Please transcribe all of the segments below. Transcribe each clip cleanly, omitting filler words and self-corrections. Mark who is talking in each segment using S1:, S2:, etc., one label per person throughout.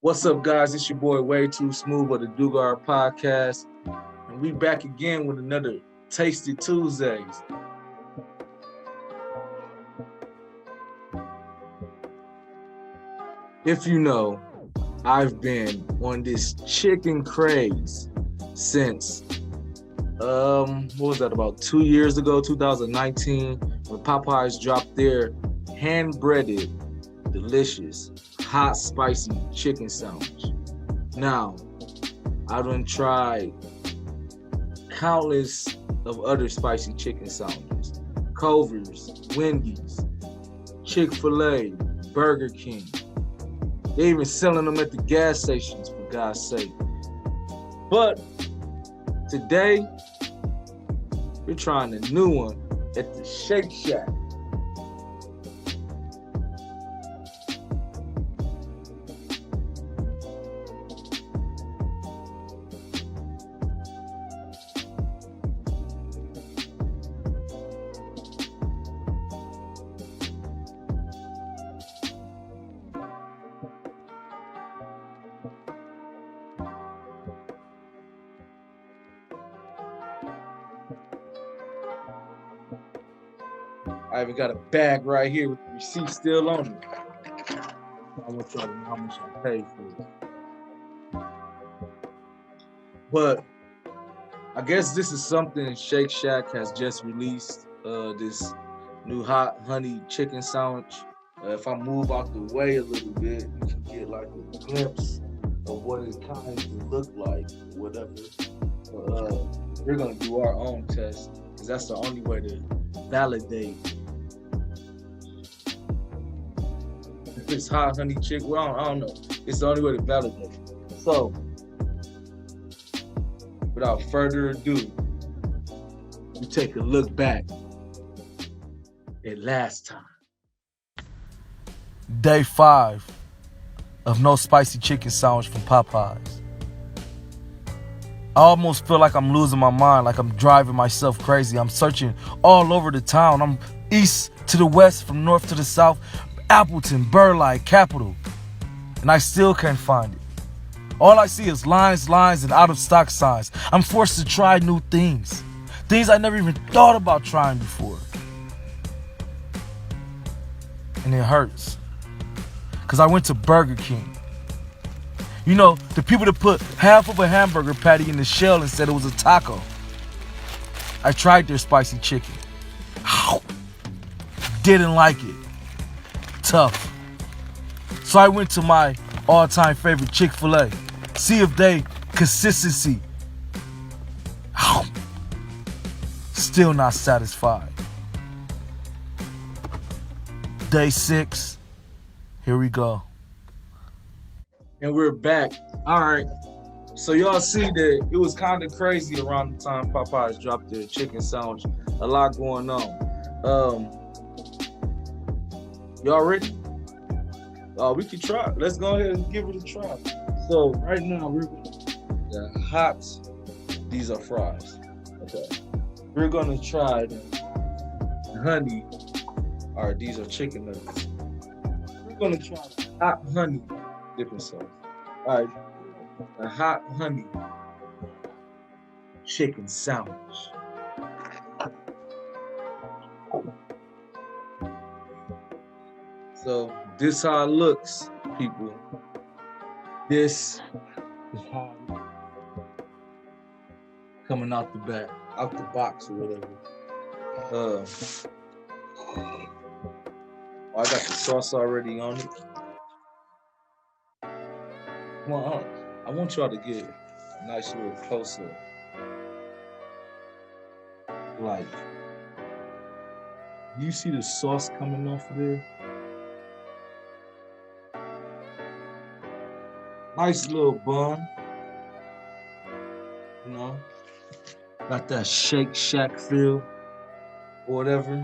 S1: What's up, guys? It's your boy Way Too Smooth of the Dugar Podcast, and we back again with another Tasty Tuesdays. If you know, I've been on this chicken craze since what was that, about 2 years ago, 2019, when Popeyes dropped their hand-breaded, delicious, hot, spicy chicken sandwich. Now, I done tried countless of other spicy chicken sandwiches. Culver's, Wendy's, Chick-fil-A, Burger King. They even selling them at the gas stations, for God's sake. But today, we're trying a new one at the Shake Shack. I even got a bag right here with the receipt still on it. I want y'all to know how much I paid for it. But I guess this is something Shake Shack has just released, this new hot honey chicken sandwich. If I move out the way a little bit, you can get like a glimpse of what it kind of look like, whatever. But we're gonna do our own test, because that's the only way to validate if it's hot honey chicken. Well, I don't know. It's the only way to validate. So, without further ado, we take a look back at last time.
S2: Day 5 of no spicy chicken sandwich from Popeyes. I almost feel like I'm losing my mind, like I'm driving myself crazy. I'm searching all over the town. I'm east to the west, from north to the south, Appleton, Burleigh, Capitol, and I still can't find it. All I see is lines, and out of stock signs. I'm forced to try new things I never even thought about trying before. And it hurts, because I went to Burger King. You know, the people that put half of a hamburger patty in the shell and said it was a taco. I tried their spicy chicken. Didn't like it. Tough. So I went to my all-time favorite Chick-fil-A. See if they consistency. Still not satisfied. Day 6. Here we go.
S1: And we're back. All right. So y'all see that it was kind of crazy around the time Popeyes dropped their chicken sandwich. A lot going on. Y'all ready? We can try. Let's go ahead and give it a try. So right now we're the hot. These are fries. Okay. We're gonna try the honey. All right, these are chicken nuggets. We're gonna try the hot honey dipping sauce. All right, the hot honey chicken sandwich. So this how it looks, people. This is how it looks. Coming out the back, out the box or whatever. I got the sauce already on it. Come on, I want y'all to get a nice little close-up. Like, you see the sauce coming off of there? Nice little bun. You know? Got that Shake Shack feel or whatever.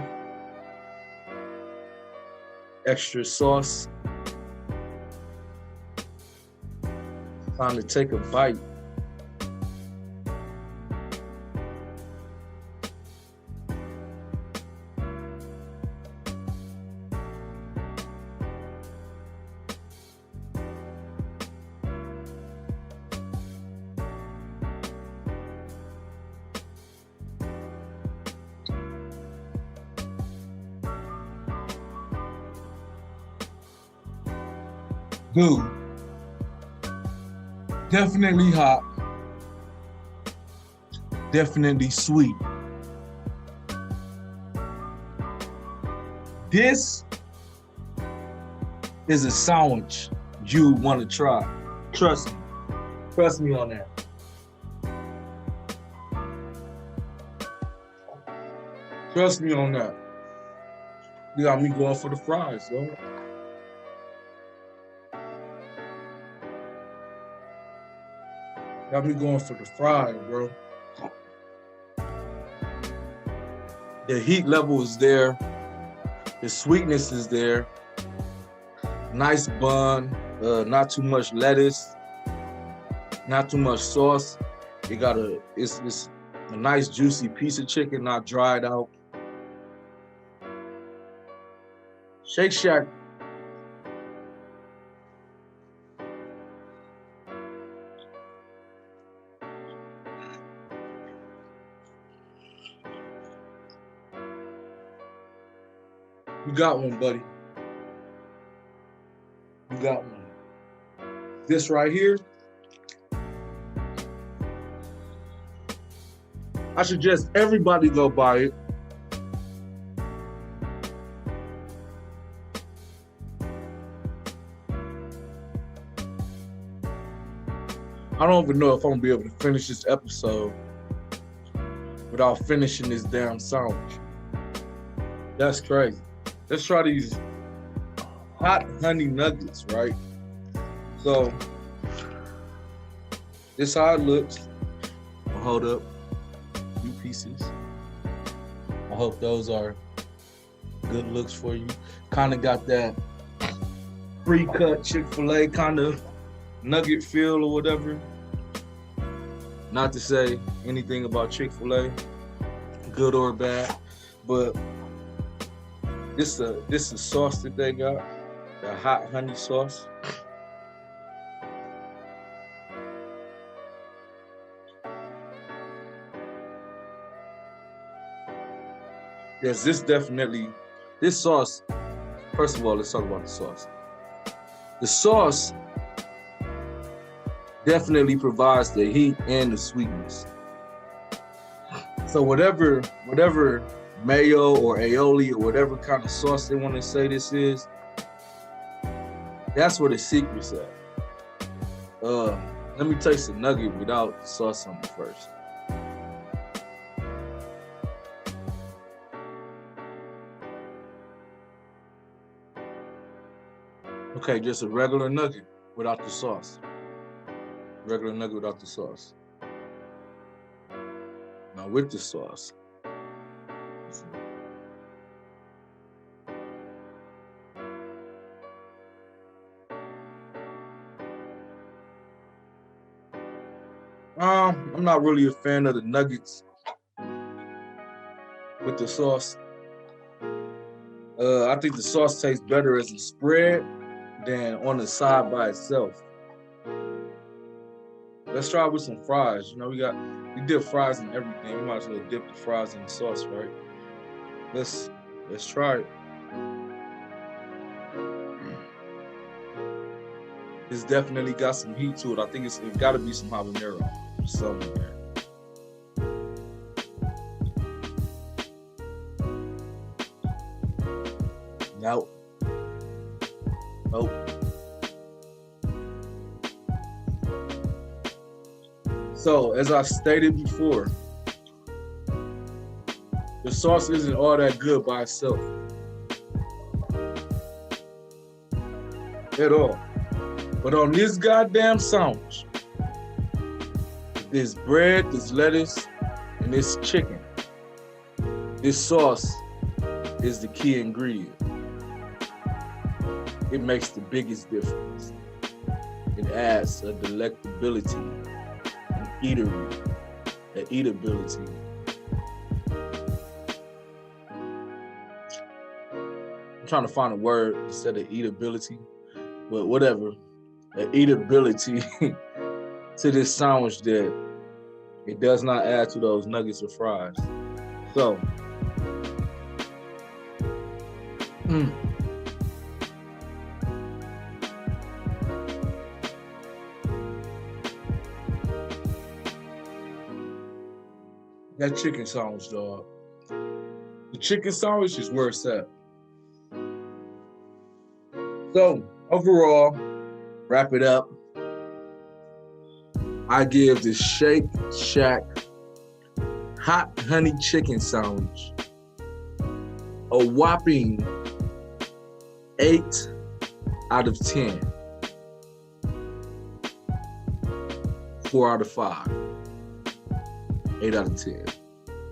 S1: Extra sauce. Time to take a bite. Dude, definitely hot, definitely sweet. This is a sandwich you want to try. Trust me. Trust me on that. Trust me on that. You got me going for the fries, yo. Got me going for the fries, bro. The heat level is there. The sweetness is there. Nice bun. Not too much lettuce. Not too much sauce. It's a nice juicy piece of chicken, not dried out. Shake Shack. You got one, buddy. You got one. This right here, I suggest everybody go buy it. I don't even know if I'm gonna be able to finish this episode without finishing this damn sandwich. That's crazy. Let's try these hot honey nuggets, right? So, this how it looks. I'll hold up a few pieces. I hope those are good looks for you. Kind of got that pre-cut Chick-fil-A kind of nugget feel or whatever. Not to say anything about Chick-fil-A, good or bad, but this is sauce that they got, the hot honey sauce. Yes, this sauce, first of all, let's talk about the sauce. The sauce definitely provides the heat and the sweetness. So whatever mayo or aioli or whatever kind of sauce they want to say this is, that's where the secret's at. Let me taste the nugget without the sauce on it first. Okay, just a regular nugget without the sauce. Regular nugget without the sauce. Now with the sauce. I'm not really a fan of the nuggets with the sauce. I think the sauce tastes better as a spread than on the side by itself. Let's try it with some fries. You know, we dip fries in everything. We might as well dip the fries in the sauce, right? Let's try it. It's definitely got some heat to it. I think it's got to be some habanero or something there. Nope. So, as I stated before, the sauce isn't all that good by itself. At all. But on this goddamn sandwich, this bread, this lettuce, and this chicken, this sauce is the key ingredient. It makes the biggest difference. It adds a delectability, an eatability. I'm trying to find a word instead of eatability, but whatever. An eatability to this sandwich that it does not add to those nuggets or fries. So, that chicken sandwich, dog. The chicken sandwich is where it's at. So overall, wrap it up. I give the Shake Shack hot honey chicken sandwich a whopping 8 out of 10. 4 out of 5. 8 out of 10.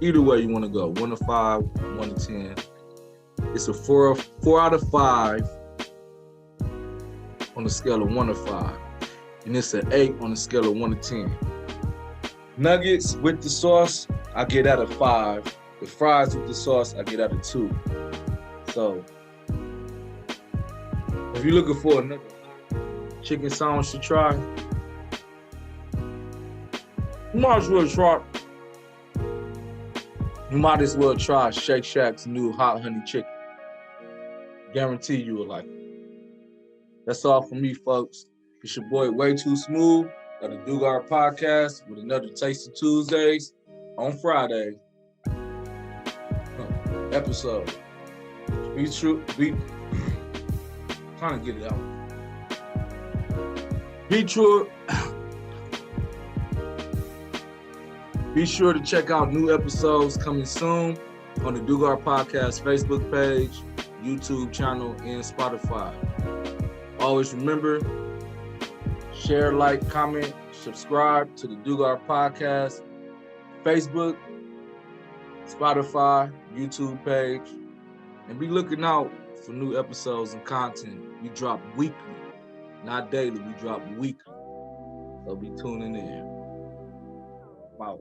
S1: Either way you want to go. 1 to 5, 1 to 10. It's a 4 out of 5 on the scale of 1 to 5. And it's an 8 on the scale of 1 to 10. Nuggets with the sauce, I get out of 5. The fries with the sauce, I get out of 2. So, if you're looking for another chicken sandwich to try, you might as well try Shake Shack's new hot honey chicken. Guarantee you will like it. That's all from me, folks. It's your boy, Way Too Smooth, of the Dugar Podcast with another Tasty Tuesdays on Friday episode. Trying to get it out. Be sure to check out new episodes coming soon on the Dugar Podcast Facebook page, YouTube channel, and Spotify. Always remember, share, like, comment, subscribe to the Dugar Podcast, Facebook, Spotify, YouTube page, and be looking out for new episodes and content. We drop weekly, not daily. We drop weekly. So be tuning in. Wow.